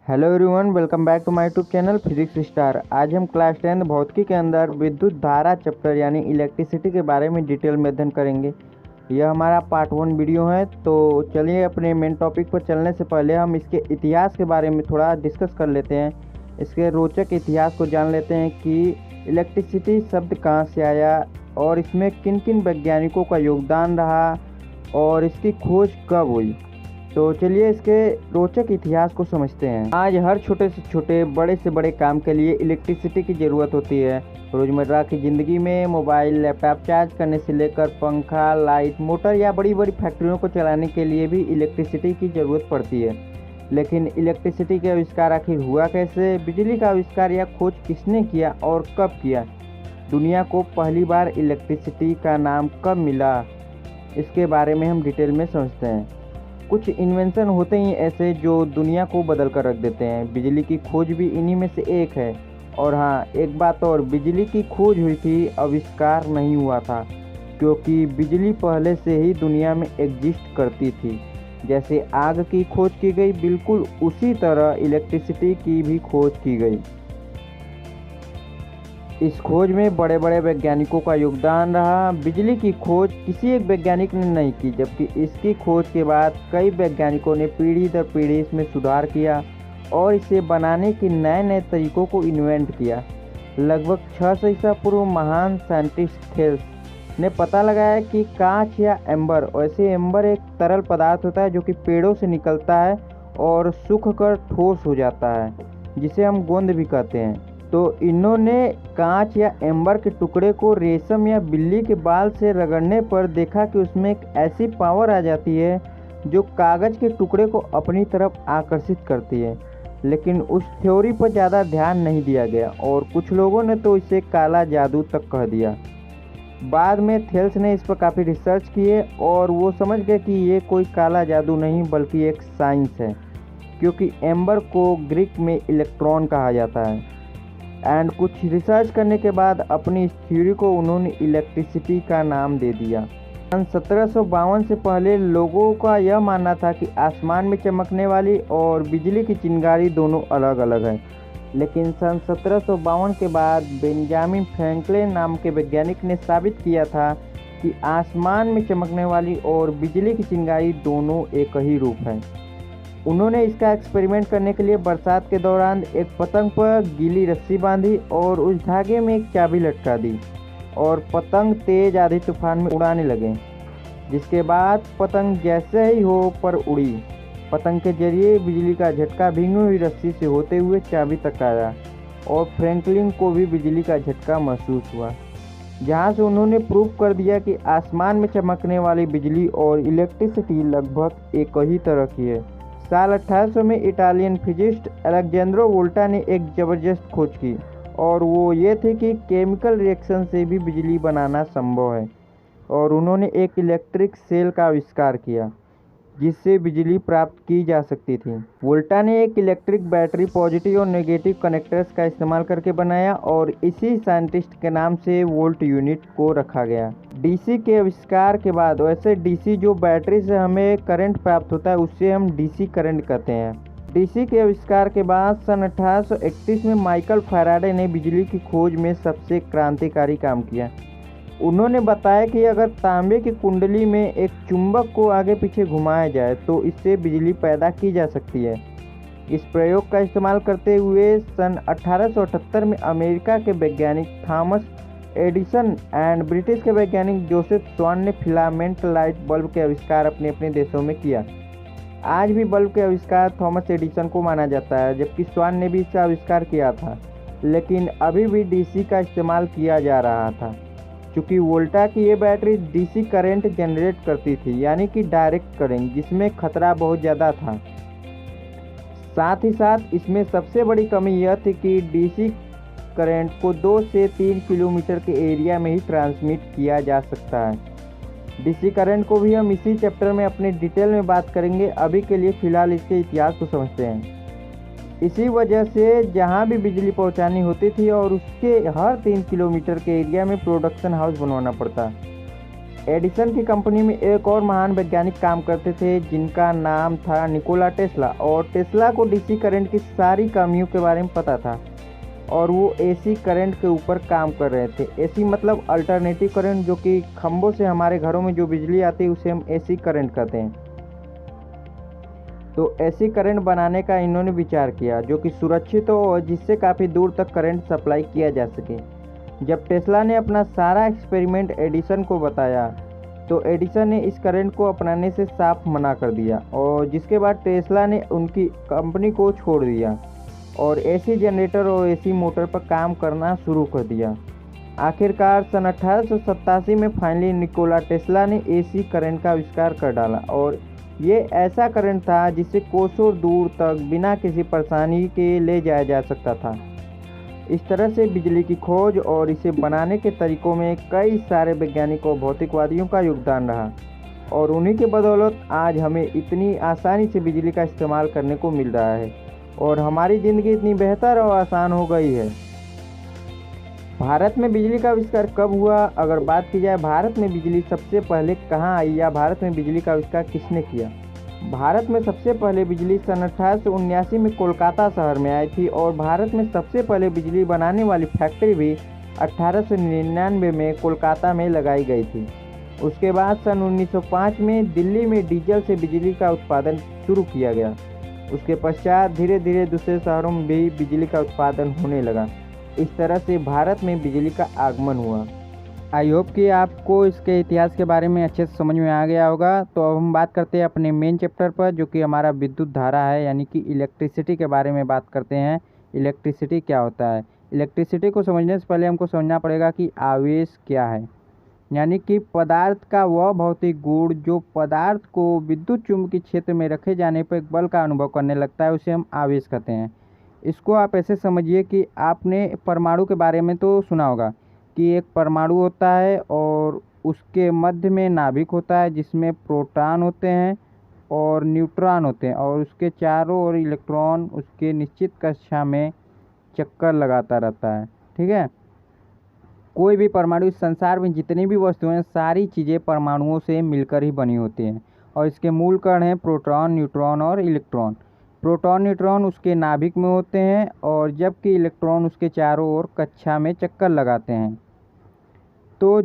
Hello everyone, welcome back to my YouTube channel Physics Star. आज हम class 10 भौतिकी के अंदर विद्युत धारा चैप्टर यानी इलेक्ट्रिसिटी के बारे में डिटेल में अध्ययन करेंगे। यह हमारा पार्ट 1 वीडियो है। तो चलिए अपने मेन टॉपिक पर चलने से पहले हम इसके इतिहास के बारे में थोड़ा डिस्कस कर लेते हैं। इसके रोचक इतिहास को जान लेते हैं कि इलेक्ट्रिसिटी शब्द कहाँ से आया और इसमें किन किन वैज्ञानिकों का योगदान रहा और इसकी खोज कब हुई। तो चलिए इसके रोचक इतिहास को समझते हैं। आज हर छोटे से छोटे बड़े से बड़े काम के लिए इलेक्ट्रिसिटी की ज़रूरत होती है। रोज़मर्रा की ज़िंदगी में मोबाइल, लैपटॉप चार्ज करने से लेकर पंखा, लाइट, मोटर या बड़ी बड़ी फैक्ट्रियों को चलाने के लिए भी इलेक्ट्रिसिटी की ज़रूरत पड़ती है। लेकिन इलेक्ट्रिसिटी के आविष्कार आखिर हुआ कैसे? बिजली का आविष्कार या खोज किसने किया और कब किया? दुनिया को पहली बार इलेक्ट्रिसिटी का नाम कब मिला? इसके बारे में हम डिटेल में समझते हैं। कुछ इन्वेंशन होते ही ऐसे जो दुनिया को बदल कर रख देते हैं। बिजली की खोज भी इन्हीं में से एक है। और हाँ, एक बात और, बिजली की खोज हुई थी, आविष्कार नहीं हुआ था, क्योंकि बिजली पहले से ही दुनिया में एग्जिस्ट करती थी। जैसे आग की खोज की गई, बिल्कुल उसी तरह इलेक्ट्रिसिटी की भी खोज की गई। इस खोज में बड़े बड़े वैज्ञानिकों का योगदान रहा। बिजली की खोज किसी एक वैज्ञानिक ने नहीं की, जबकि इसकी खोज के बाद कई वैज्ञानिकों ने पीढ़ी दर पीढ़ी इसमें सुधार किया और इसे बनाने के नए नए तरीकों को इन्वेंट किया। लगभग 600 ईसा पूर्व महान साइंटिस्ट थेल्स ने पता लगाया कि कांच या एम्बर, वैसे एम्बर एक तरल पदार्थ होता है जो कि पेड़ों से निकलता है और सूख कर ठोस हो जाता है, जिसे हम गोंद भी कहते हैं। तो इन्होंने कांच या एम्बर के टुकड़े को रेशम या बिल्ली के बाल से रगड़ने पर देखा कि उसमें एक ऐसी पावर आ जाती है जो कागज़ के टुकड़े को अपनी तरफ आकर्षित करती है। लेकिन उस थ्योरी पर ज़्यादा ध्यान नहीं दिया गया और कुछ लोगों ने तो इसे काला जादू तक कह दिया। बाद में थेल्स ने इस पर काफ़ी रिसर्च किए और वो समझ गए कि ये कोई काला जादू नहीं बल्कि एक साइंस है, क्योंकि एम्बर को ग्रीक में इलेक्ट्रॉन कहा जाता है। एंड कुछ रिसर्च करने के बाद अपनी इस थ्योरी को उन्होंने इलेक्ट्रिसिटी का नाम दे दिया। सन 1752 से पहले लोगों का यह मानना था कि आसमान में चमकने वाली और बिजली की चिंगारी दोनों अलग अलग है। लेकिन सन 1752 के बाद बेंजामिन फ्रैंकलिन नाम के वैज्ञानिक ने साबित किया था कि आसमान में चमकने वाली और बिजली की चिंगारी दोनों एक ही रूप है। उन्होंने इसका एक्सपेरिमेंट करने के लिए बरसात के दौरान एक पतंग पर गीली रस्सी बांधी और उस धागे में एक चाबी लटका दी और पतंग तेज आंधी तूफान में उड़ाने लगे। जिसके बाद पतंग जैसे ही हो पर उड़ी। पतंग के जरिए बिजली का झटका भीगी हुई रस्सी से होते हुए चाबी तक आया और फ्रैंकलिन को भी बिजली का झटका महसूस हुआ, जहाँ से उन्होंने प्रूव कर दिया कि आसमान में चमकने वाली बिजली और इलेक्ट्रिसिटी लगभग एक ही तरह की है। साल 1800 में इटालियन फिजिस्ट अलेक्जेंड्रो वोल्टा ने एक ज़बरदस्त खोज की और वो ये थी कि केमिकल रिएक्शन से भी बिजली बनाना संभव है। और उन्होंने एक इलेक्ट्रिक सेल का आविष्कार किया जिससे बिजली प्राप्त की जा सकती थी। वोल्टा ने एक इलेक्ट्रिक बैटरी पॉजिटिव और नेगेटिव कनेक्टर्स का इस्तेमाल करके बनाया और इसी साइंटिस्ट के नाम से वोल्ट यूनिट को रखा गया। डीसी के आविष्कार के बाद, वैसे डीसी जो बैटरी से हमें करंट प्राप्त होता है उसे हम डीसी करंट कहते हैं। डीसी के आविष्कार के बाद सन 1831 में माइकल फैराडे ने बिजली की खोज में सबसे क्रांतिकारी काम किया। उन्होंने बताया कि अगर तांबे की कुंडली में एक चुंबक को आगे पीछे घुमाया जाए तो इससे बिजली पैदा की जा सकती है। इस प्रयोग का इस्तेमाल करते हुए सन 1878 में अमेरिका के वैज्ञानिक थॉमस एडिसन एंड ब्रिटिश के वैज्ञानिक जोसेफ स्वान ने फिलामेंट लाइट बल्ब के आविष्कार अपने अपने देशों में किया। आज भी बल्ब के आविष्कार थॉमस एडिसन को माना जाता है, जबकि स्वान ने भी इसका आविष्कार किया था। लेकिन अभी भी डीसी का इस्तेमाल किया जा रहा था, क्योंकि वोल्टा की ये बैटरी डीसी करंट जनरेट करती थी, यानी कि डायरेक्ट करंट, जिसमें खतरा बहुत ज़्यादा था। साथ ही साथ इसमें सबसे बड़ी कमी यह थी कि डीसी करंट को 2 से 3 किलोमीटर के एरिया में ही ट्रांसमिट किया जा सकता है। डीसी करंट को भी हम इसी चैप्टर में अपने डिटेल में बात करेंगे। अभी के लिए फ़िलहाल इसके इतिहास को समझते हैं। इसी वजह से जहां भी बिजली पहुंचानी होती थी और उसके हर 3 किलोमीटर के एरिया में प्रोडक्शन हाउस बनवाना पड़ता। एडिसन की कंपनी में एक और महान वैज्ञानिक काम करते थे जिनका नाम था निकोला टेस्ला। और टेस्ला को डीसी करंट की सारी कमियों के बारे में पता था और वो एसी करंट के ऊपर काम कर रहे थे। एसी मतलब अल्टरनेटिव करंट, जो कि खंभों से हमारे घरों में जो बिजली आती है उसे हम एसी करंट कहते हैं। तो एसी करंट बनाने का इन्होंने विचार किया जो कि सुरक्षित हो और जिससे काफ़ी दूर तक करंट सप्लाई किया जा सके। जब टेस्ला ने अपना सारा एक्सपेरिमेंट एडिसन को बताया तो एडिसन ने इस करंट को अपनाने से साफ मना कर दिया और जिसके बाद टेस्ला ने उनकी कंपनी को छोड़ दिया और एसी जनरेटर और एसी मोटर पर काम करना शुरू कर दिया। आखिरकार सन 1887 में फाइनली निकोला टेस्ला ने एसी करंट का आविष्कार कर डाला और ये ऐसा करंट था जिसे कोसों दूर तक बिना किसी परेशानी के ले जाया जा सकता था। इस तरह से बिजली की खोज और इसे बनाने के तरीकों में कई सारे वैज्ञानिकों और भौतिकवादियों का योगदान रहा और उन्हीं के बदौलत आज हमें इतनी आसानी से बिजली का इस्तेमाल करने को मिल रहा है और हमारी ज़िंदगी इतनी बेहतर और आसान हो गई है। भारत में बिजली का आविष्कार कब हुआ? अगर बात की जाए भारत में बिजली सबसे पहले कहाँ आई या भारत में बिजली का आविष्कार किसने किया? भारत में सबसे पहले बिजली सन 1879 में कोलकाता शहर में आई थी और भारत में सबसे पहले बिजली बनाने वाली फैक्ट्री भी 1899 में कोलकाता में लगाई गई थी। उसके बाद सन 1905 में दिल्ली में डीजल से बिजली का उत्पादन शुरू किया गया। उसके पश्चात धीरे धीरे दूसरे शहरों में भी बिजली का उत्पादन होने लगा। इस तरह से भारत में बिजली का आगमन हुआ। आई होप कि आपको इसके इतिहास के बारे में अच्छे से समझ में आ गया होगा। तो अब हम बात करते हैं अपने मेन चैप्टर पर जो कि हमारा विद्युत धारा है, यानी कि इलेक्ट्रिसिटी के बारे में बात करते हैं। इलेक्ट्रिसिटी क्या होता है? इलेक्ट्रिसिटी को समझने से पहले हमको समझना पड़ेगा कि आवेश क्या है, यानी कि पदार्थ का वह भौतिक गुण जो पदार्थ को विद्युत चुम्बकीय क्षेत्र में रखे जाने पर एक बल का अनुभव करने लगता है, उसे हम आवेश कहते हैं। इसको आप ऐसे समझिए कि आपने परमाणु के बारे में तो सुना होगा कि एक परमाणु होता है और उसके मध्य में नाभिक होता है जिसमें प्रोटॉन होते हैं और न्यूट्रॉन होते हैं और उसके चारों ओर इलेक्ट्रॉन उसके निश्चित कक्षा में चक्कर लगाता रहता है। ठीक है, कोई भी परमाणु, इस संसार में जितनी भी वस्तुएं हैं सारी चीज़ें परमाणुओं से मिलकर ही बनी होती हैं और इसके मूल कण हैं प्रोटॉन, न्यूट्रॉन और इलेक्ट्रॉन। प्रोटॉन न्यूट्रॉन उसके नाभिक में होते हैं और जबकि इलेक्ट्रॉन उसके चारों ओर कक्षा में चक्कर लगाते हैं। तो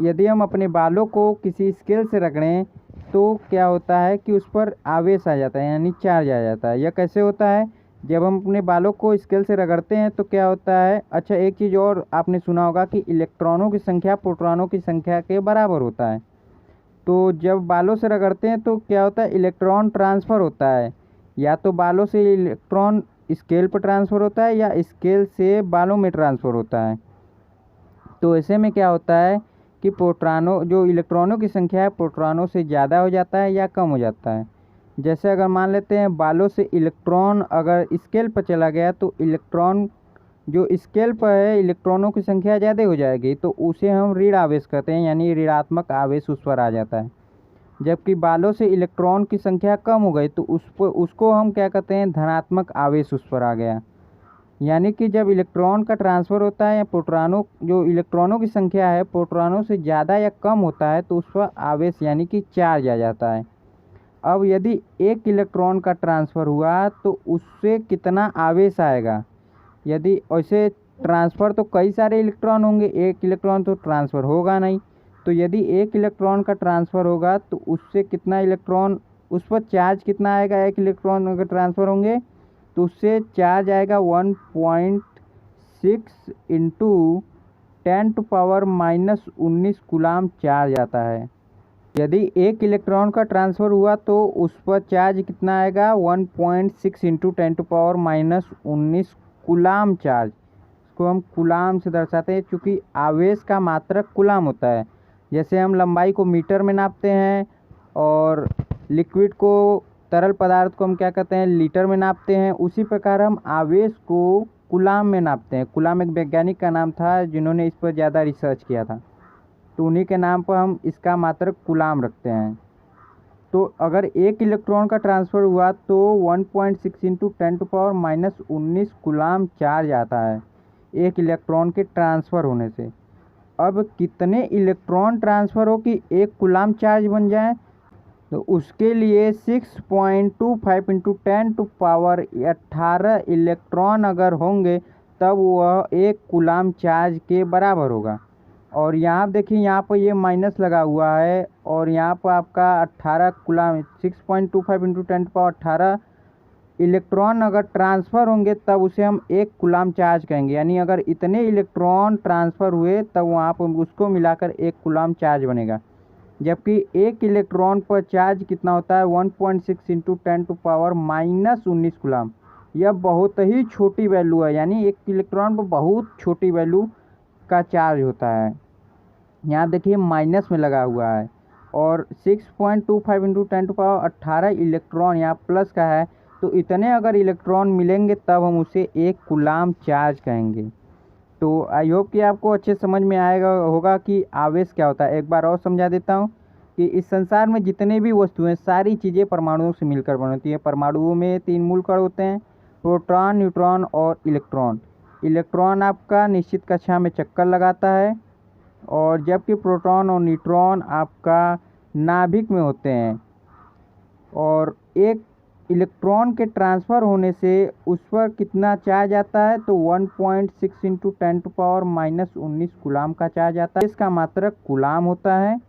यदि हम अपने बालों को किसी स्केल से रगड़ें तो क्या होता है कि उस पर आवेश आ जाता है, यानी चार्ज आ जाता है। यह कैसे होता है? जब हम अपने बालों को स्केल से रगड़ते हैं तो क्या होता है, अच्छा एक चीज़ और आपने सुना होगा कि इलेक्ट्रॉनों की संख्या प्रोटॉनों की संख्या के बराबर होता है। तो जब बालों से रगड़ते हैं तो क्या होता है, इलेक्ट्रॉन ट्रांसफ़र होता है। या तो बालों से इलेक्ट्रॉन स्केल पर ट्रांसफ़र होता है या स्केल से बालों में ट्रांसफ़र होता है। तो ऐसे में क्या होता है कि प्रोटॉनों जो इलेक्ट्रॉनों की संख्या है प्रोटॉनों से ज़्यादा हो जाता है या कम हो जाता है। जैसे अगर मान लेते हैं बालों से इलेक्ट्रॉन अगर स्केल पर चला गया तो इलेक्ट्रॉन जो स्केल पर है इलेक्ट्रॉनों की संख्या ज़्यादा हो जाएगी, तो उसे हम ऋण आवेश कहते हैं, यानी ऋणात्मक आवेश उस पर आ जाता है। जबकि बालों से इलेक्ट्रॉन की संख्या कम हो गई तो उसको हम क्या कहते हैं, धनात्मक आवेश उस पर आ गया। यानी कि जब इलेक्ट्रॉन का ट्रांसफ़र होता है या प्रोटॉनों जो इलेक्ट्रॉनों की संख्या है प्रोटॉनों से ज़्यादा या कम होता है तो उस पर आवेश यानी कि चार्ज आ जाता है। अब यदि एक इलेक्ट्रॉन का ट्रांसफ़र हुआ तो उससे कितना आवेश आएगा? यदि वैसे ट्रांसफ़र तो कई सारे इलेक्ट्रॉन होंगे, एक इलेक्ट्रॉन तो ट्रांसफ़र होगा नहीं। तो यदि एक इलेक्ट्रॉन का ट्रांसफ़र होगा तो उससे कितना इलेक्ट्रॉन, उस पर चार्ज कितना आएगा? एक इलेक्ट्रॉन अगर ट्रांसफ़र होंगे तो उससे चार्ज आएगा 1.6 इंटू 10⁻⁻19 कूलाम चार्ज आता है। यदि एक इलेक्ट्रॉन का ट्रांसफ़र हुआ तो उस पर चार्ज कितना आएगा? 1.6 इंटू 10⁻⁻19 कूलाम चार्ज। इसको हम कूलाम से दर्शाते हैं क्योंकि आवेश का मात्रक कूलाम होता है। जैसे हम लंबाई को मीटर में नापते हैं और लिक्विड को, तरल पदार्थ को हम क्या कहते हैं, लीटर में नापते हैं, उसी प्रकार हम आवेश को कूलाम में नापते हैं। कूलाम एक वैज्ञानिक का नाम था जिन्होंने इस पर ज़्यादा रिसर्च किया था, तो उन्हीं के नाम पर हम इसका मात्रक कूलाम रखते हैं। तो अगर एक इलेक्ट्रॉन का ट्रांसफ़र हुआ तो 1.6 इंटू 10⁻⁻19 कूलाम चार्ज आता है एक इलेक्ट्रॉन के ट्रांसफ़र होने से। अब कितने इलेक्ट्रॉन ट्रांसफ़र हो कि एक कूलाम चार्ज बन जाए, तो उसके लिए 6.25 इंटू 10⁻18 इलेक्ट्रॉन अगर होंगे तब वह एक कूलाम चार्ज के बराबर होगा। और यहाँ देखिए, यहाँ पर ये माइनस लगा हुआ है और यहाँ पर आपका 18 कूलाम 6.25 इंटू 10⁻18 इलेक्ट्रॉन अगर ट्रांसफ़र होंगे तब उसे हम एक कूलाम चार्ज कहेंगे। यानी अगर इतने इलेक्ट्रॉन ट्रांसफ़र हुए तब वहाँ पर उसको मिलाकर एक कूलाम चार्ज बनेगा। जबकि एक इलेक्ट्रॉन पर चार्ज कितना होता है 1.6 इंटू 10⁻−19 कूलाम। यह बहुत ही छोटी वैल्यू है, यानी एक इलेक्ट्रॉन पर बहुत छोटी वैल्यू का चार्ज होता है। यहाँ देखिए माइनस में लगा हुआ है और 6.25 इंटू 10⁻18 इलेक्ट्रॉन यहाँ प्लस का है, तो इतने अगर इलेक्ट्रॉन मिलेंगे तब हम उसे एक कूलाम चार्ज कहेंगे। तो आई होप कि आपको अच्छे समझ में आएगा होगा कि आवेश क्या होता है। एक बार और समझा देता हूँ कि इस संसार में जितने भी वस्तुएं सारी चीज़ें परमाणुओं से मिलकर बनती हैं। परमाणुओं में 3 मूल कण होते हैं, प्रोटॉन, न्यूट्रॉन और इलेक्ट्रॉन। इलेक्ट्रॉन आपका निश्चित कक्षा में चक्कर लगाता है, और जबकि प्रोटॉन और न्यूट्रॉन आपका नाभिक में होते हैं। और एक इलेक्ट्रॉन के ट्रांसफ़र होने से उस पर कितना चार्ज आता है, तो 1.6 इंटू 10⁻−19 कूलाम का चार्ज आता है। इसका मात्रक कूलाम होता है।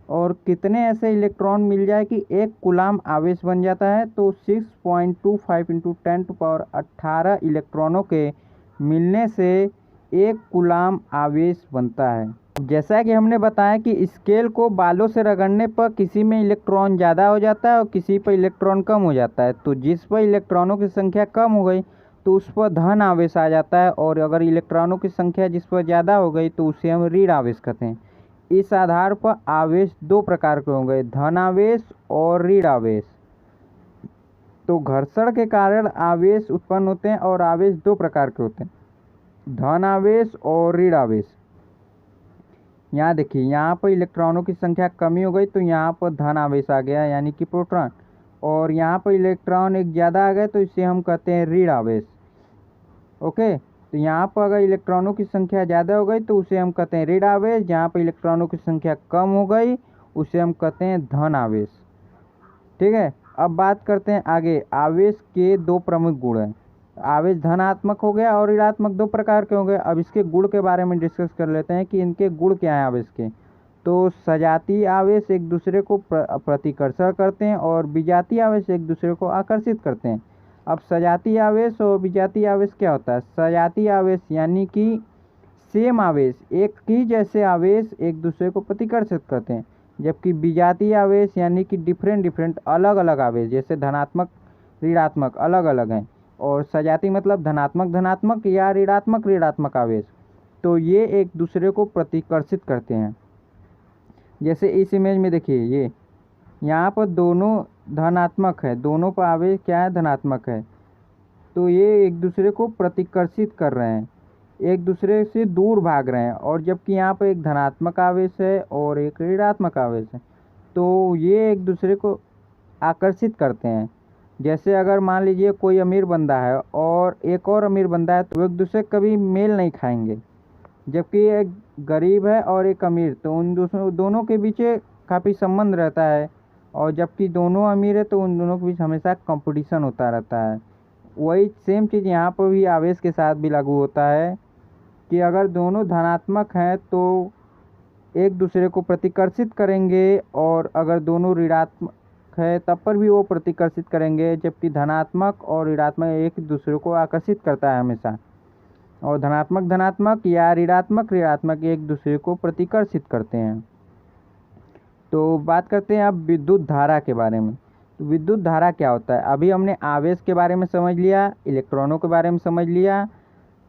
और कितने ऐसे इलेक्ट्रॉन मिल जाए कि एक कूलाम आवेश बन जाता है, तो 6.25 इंटू 10⁻18 इलेक्ट्रॉनों के मिलने से एक कूलाम आवेश बनता है। जैसा कि हमने बताया कि स्केल को बालों से रगड़ने पर किसी में इलेक्ट्रॉन ज़्यादा हो जाता है और किसी पर इलेक्ट्रॉन कम हो जाता है। तो जिस पर इलेक्ट्रॉनों की संख्या कम हो गई तो उस पर धन आवेश आ जाता है, और अगर इलेक्ट्रॉनों की संख्या जिस पर ज़्यादा हो गई तो उसे हम ऋण आवेश कहते हैं। इस आधार पर आवेश 2 प्रकार के होंगे, धन आवेश और ऋण आवेश। तो घर्षण के कारण आवेश उत्पन्न होते हैं और आवेश 2 प्रकार के होते हैं, धन आवेश और ऋण आवेश। यहाँ देखिए, यहाँ पर इलेक्ट्रॉनों की संख्या कमी हो गई तो यहाँ पर धन आवेश आ गया, यानी कि प्रोटॉन। और यहाँ पर इलेक्ट्रॉन एक ज़्यादा आ गए तो इसे हम कहते हैं ऋण आवेश। ओके, तो यहाँ पर अगर इलेक्ट्रॉनों की संख्या ज़्यादा हो गई तो उसे हम कहते हैं ऋण आवेश। जहाँ पर इलेक्ट्रॉनों की संख्या कम हो गई उसे हम कहते हैं धन आवेश। ठीक है, अब बात करते हैं आगे। आवेश के 2 प्रमुख गुण हैं। आवेश धनात्मक हो गया और ऋणात्मक, 2 प्रकार के हो गए। अब इसके गुण के बारे में डिस्कस कर लेते हैं कि इनके गुण क्या हैं आवेश के। तो सजातीय आवेश एक दूसरे को प्रतिकर्षण करते हैं और विजातीय आवेश एक दूसरे को आकर्षित करते हैं। अब सजातीय आवेश और विजातीय आवेश क्या होता है? सजातीय आवेश यानी कि सेम आवेश, एक ही जैसे आवेश एक दूसरे को प्रतिकर्षित करते हैं। जबकि विजातीय आवेश यानी कि डिफरेंट अलग अलग आवेश, जैसे धनात्मक ऋणात्मक अलग अलग हैं। और सजातीय मतलब धनात्मक या ऋणात्मक आवेश, तो ये एक दूसरे को प्रतिकर्षित करते हैं। जैसे इस इमेज में देखिए, ये यहाँ पर दोनों धनात्मक है, दोनों पर आवेश क्या है? धनात्मक है। तो ये एक दूसरे को प्रतिकर्षित कर रहे हैं, एक दूसरे से दूर भाग रहे हैं। और जबकि यहाँ पर एक धनात्मक आवेश है और एक ऋणात्मक आवेश है, तो ये एक दूसरे को आकर्षित करते हैं। जैसे अगर मान लीजिए कोई अमीर बंदा है और एक और अमीर बंदा है, तो एक दूसरे कभी मेल नहीं खाएंगे। जबकि एक गरीब है और एक अमीर, तो उन दोनों के बीच काफ़ी संबंध रहता है। और जबकि दोनों अमीर है तो उन दोनों के बीच हमेशा कंपटीशन होता रहता है। वही सेम चीज़ यहाँ पर भी आवेश के साथ भी लागू होता है कि अगर दोनों धनात्मक हैं तो एक दूसरे को प्रतिकर्षित करेंगे, और अगर दोनों ऋणात्मक है तब पर भी वो प्रतिकर्षित करेंगे। जबकि धनात्मक और ऋणात्मक एक दूसरे को आकर्षित करता है हमेशा, और धनात्मक या ऋणात्मक एक दूसरे को प्रतिकर्षित करते हैं। तो बात करते हैं अब विद्युत धारा के बारे में। तो विद्युत धारा क्या होता है? अभी हमने आवेश के बारे में समझ लिया, इलेक्ट्रॉनों के बारे में समझ लिया।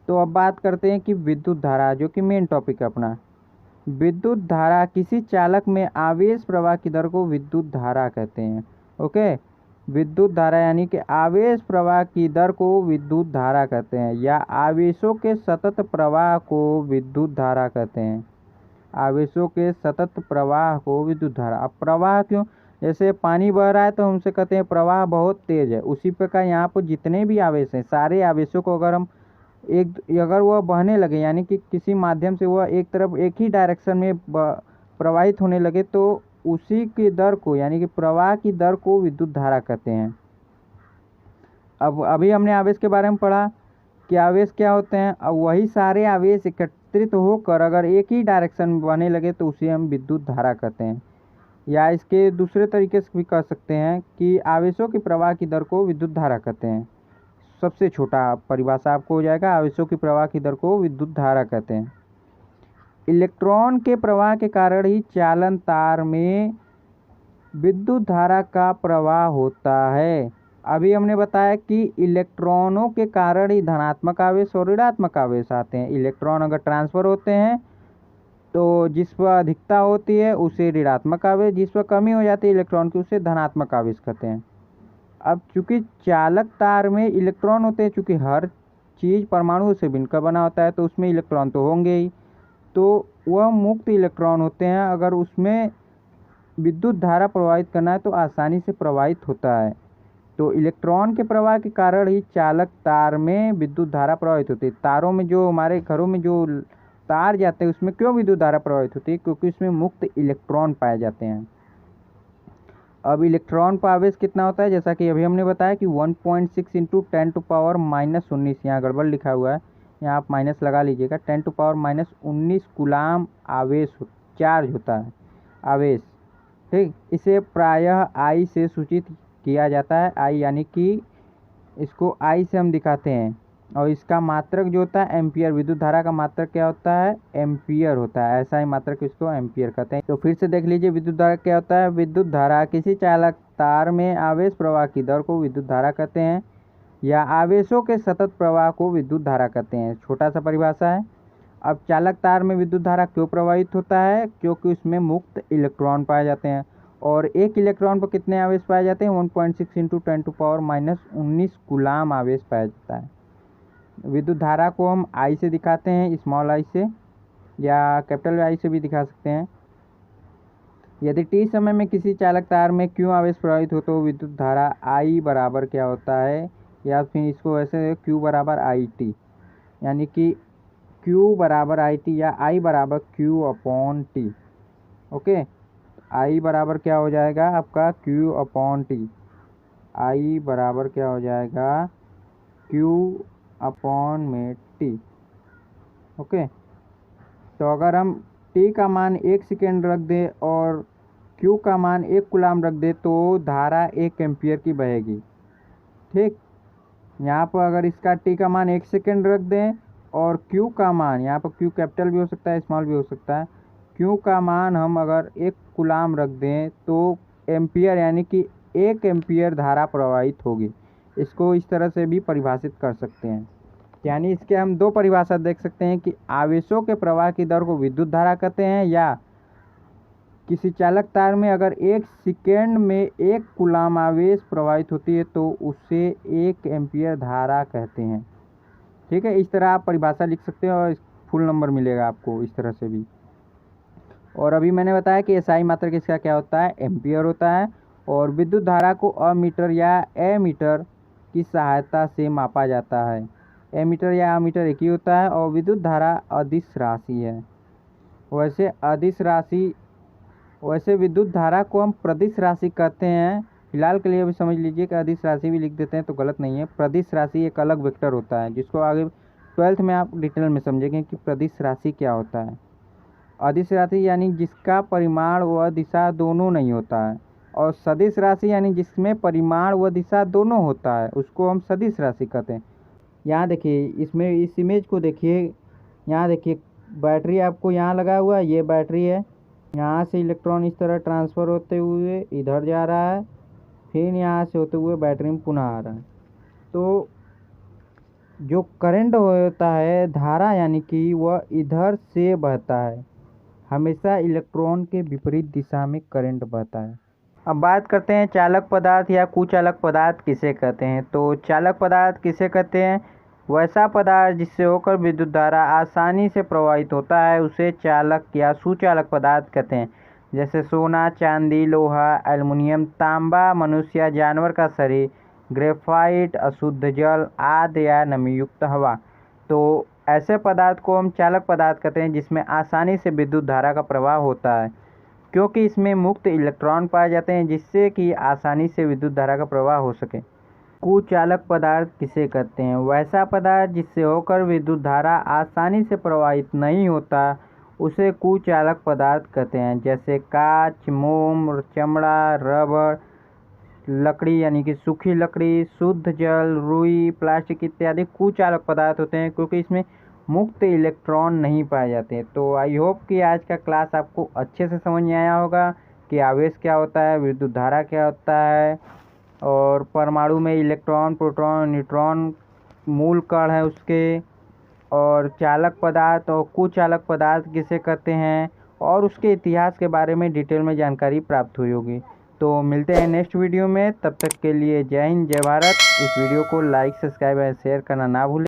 तो अब बात करते हैं कि विद्युत धारा, जो कि मेन टॉपिक है अपना। विद्युत धारा, किसी चालक में आवेश प्रवाह की दर को विद्युत धारा कहते हैं। ओके, विद्युत धारा यानी कि आवेश प्रवाह की दर को विद्युत धारा कहते हैं, या आवेशों के सतत प्रवाह को विद्युत धारा कहते हैं। आवेशों के सतत प्रवाह को विद्युत धारा। अब प्रवाह क्यों? जैसे पानी बह रहा है तो हमसे कहते हैं प्रवाह बहुत तेज है। उसी प्रकार यहाँ पर जितने भी आवेश हैं, सारे आवेशों को अगर हम अगर वह बहने लगे यानी कि किसी माध्यम से वह एक तरफ एक ही डायरेक्शन में प्रवाहित होने लगे तो उसी की दर को यानी कि प्रवाह की दर को विद्युत धारा कहते हैं। अब अभी हमने आवेश के बारे में पढ़ा कि आवेश क्या होते हैं। अब वही सारे आवेश एकत्रित होकर अगर एक ही डायरेक्शन में बहने लगे तो उसे हम विद्युत धारा कहते हैं। या इसके दूसरे तरीके से भी कह सकते हैं कि आवेशों की प्रवाह की दर को विद्युत धारा कहते हैं। सबसे छोटा परिभाषा आपको हो जाएगा, आवेशों की प्रवाह की दर को विद्युत धारा कहते हैं। इलेक्ट्रॉन के प्रवाह के कारण ही चालन तार में विद्युत धारा का प्रवाह होता है। अभी हमने बताया कि इलेक्ट्रॉनों के कारण ही धनात्मक आवेश और ऋणात्मक आवेश आते हैं। इलेक्ट्रॉन अगर ट्रांसफर होते हैं तो जिस पर अधिकता होती है उसे ऋणात्मक आवेश, जिस पर कमी हो जाती है इलेक्ट्रॉन की उसे धनात्मक आवेश कहते हैं। अब चूंकि चालक तार में इलेक्ट्रॉन होते हैं, चूंकि हर चीज़ परमाणु से मिलकर बना होता है तो उसमें इलेक्ट्रॉन तो होंगे ही, तो वह मुक्त इलेक्ट्रॉन होते हैं। अगर उसमें विद्युत धारा प्रवाहित करना है तो आसानी से प्रवाहित होता है। तो इलेक्ट्रॉन के प्रवाह के कारण ही चालक तार में विद्युत धारा प्रवाहित होती है। तारों में जो हमारे घरों में जो तार जाते हैं उसमें क्यों विद्युत धारा प्रवाहित होती है? क्योंकि उसमें मुक्त इलेक्ट्रॉन पाए जाते हैं। अब इलेक्ट्रॉन पर आवेश कितना होता है, जैसा कि अभी हमने बताया कि 1.6 इंटू 10⁻⁻19, यहाँ गड़बड़ लिखा हुआ है, यहाँ आप माइनस लगा लीजिएगा। 10⁻⁻19 कूलाम आवेश चार्ज होता है आवेश, ठीक। इसे प्रायः आई से सूचित किया जाता है। आई यानी कि इसको आई से हम दिखाते हैं। और इसका मात्रक जो होता है एम्पियर, विद्युत धारा का मात्रक क्या होता है? एम्पियर होता है। ऐसा ही मात्रक इसको एम्पियर कहते हैं। तो फिर से देख लीजिए विद्युत धारा क्या होता है। विद्युत धारा किसी चालक तार में आवेश प्रवाह की दर को विद्युत धारा कहते हैं, या आवेशों के सतत प्रवाह को विद्युत धारा कहते हैं। छोटा सा परिभाषा है। अब चालक तार में विद्युत धारा क्यों प्रवाहित होता है? क्योंकि उसमें मुक्त इलेक्ट्रॉन पाए जाते हैं। और एक इलेक्ट्रॉन पर कितने आवेश पाए जाते हैं? 1.6 इंटू 10⁻⁻19 कूलाम आवेश पाया जाता है। विद्युत धारा को हम आई से दिखाते हैं, स्मॉल आई से, या कैपिटल आई से भी दिखा सकते हैं। यदि टी समय में किसी चालक तार में क्यू आवेश प्रवाहित हो तो विद्युत धारा आई बराबर क्या होता है? या फिर इसको ऐसे क्यू बराबर आई टी, यानी कि क्यू बराबर आई टी या आई बराबर क्यू अपॉन टी। ओके, आई बराबर क्या हो जाएगा आपका? Q upon T. आई बराबर क्या हो जाएगा? क्यू अपॉन में टी। ओके, तो अगर हम टी का मान 1 सेकेंड रख दें और क्यू का मान 1 कूलाम रख दें तो धारा 1 एम्पियर की बहेगी, ठीक। यहाँ पर अगर इसका टी का मान 1 सेकेंड रख दें और क्यू का मान, यहाँ पर क्यू कैपिटल भी हो सकता है स्मॉल भी हो सकता है, क्यू का मान हम अगर 1 कूलाम रख दें तो एम्पियर यानी कि 1 एम्पियर धारा प्रवाहित होगी। इसको इस तरह से भी परिभाषित कर सकते हैं। यानी इसके हम दो परिभाषा देख सकते हैं कि आवेशों के प्रवाह की दर को विद्युत धारा कहते हैं, या किसी चालक तार में अगर 1 सेकेंड में 1 कूलाम आवेश प्रवाहित होती है तो उसे 1 एम्पियर धारा कहते हैं। ठीक है, इस तरह आप परिभाषा लिख सकते हैं और फुल नंबर मिलेगा आपको इस तरह से भी। और अभी मैंने बताया कि एसआई मात्रक इसका क्या होता है? एम्पियर होता है। और विद्युत धारा को अमीटर या एमीटर की सहायता से मापा जाता है। एमीटर या अमीटर एक ही होता है। और विद्युत धारा अदिश राशि है। वैसे विद्युत धारा को हम प्रदिश राशि कहते हैं। फिलहाल के लिए अभी समझ लीजिए कि अदिश राशि भी लिख देते हैं तो गलत नहीं है। प्रदिश राशि एक अलग वेक्टर होता है जिसको आगे 12th में आप डिटेल में समझेंगे कि प्रदिश राशि क्या होता है। अदिश राशि यानी जिसका परिमाण व दिशा दोनों नहीं होता है, और सदिश राशि यानी जिसमें परिमाण व दिशा दोनों होता है उसको हम सदिश राशि कहते हैं। यहाँ देखिए, इसमें इस इमेज को देखिए, यहाँ देखिए बैटरी आपको यहाँ लगा हुआ है, ये बैटरी है। यहाँ से इलेक्ट्रॉन इस तरह ट्रांसफ़र होते हुए इधर जा रहा है, फिर यहाँ से होते हुए बैटरी में पुनः आ रहा है। तो जो करंट होता है, धारा यानी कि वह इधर से बहता है। हमेशा इलेक्ट्रॉन के विपरीत दिशा में करंट बहता है। अब बात करते हैं चालक पदार्थ या कुचालक पदार्थ किसे कहते हैं। तो चालक पदार्थ किसे कहते हैं? वैसा पदार्थ जिससे होकर विद्युत धारा आसानी से प्रवाहित होता है उसे चालक या सुचालक पदार्थ कहते हैं। जैसे सोना, चांदी, लोहा, एल्युमिनियम, तांबा, मनुष्य या जानवर का शरीर, ग्रेफाइट, अशुद्ध जल आदि या नमीयुक्त हवा। तो ऐसे पदार्थ को हम चालक पदार्थ कहते हैं जिसमें आसानी से विद्युत धारा का प्रवाह होता है, क्योंकि इसमें मुक्त इलेक्ट्रॉन पाए जाते हैं जिससे कि आसानी से विद्युत धारा का प्रवाह हो सके। कुचालक पदार्थ किसे कहते हैं? वैसा पदार्थ जिससे होकर विद्युत धारा आसानी से प्रवाहित नहीं होता उसे कुचालक पदार्थ कहते हैं। जैसे कांच, मोम, चमड़ा, रबड़, लकड़ी यानी कि सूखी लकड़ी, शुद्ध जल, रुई, प्लास्टिक इत्यादि कुचालक पदार्थ होते हैं क्योंकि इसमें मुक्त इलेक्ट्रॉन नहीं पाए जाते। तो आई होप कि आज का क्लास आपको अच्छे से समझ में आया होगा कि आवेश क्या होता है, विद्युत धारा क्या होता है, और परमाणु में इलेक्ट्रॉन, प्रोटॉन, न्यूट्रॉन मूल कण है उसके, और चालक पदार्थ और कुचालक पदार्थ किसे कहते हैं, और उसके इतिहास के बारे में डिटेल में जानकारी प्राप्त हुई होगी। तो मिलते हैं नेक्स्ट वीडियो में, तब तक के लिए जय हिंद, जय भारत। इस वीडियो को लाइक, सब्सक्राइब और शेयर करना ना भूलें।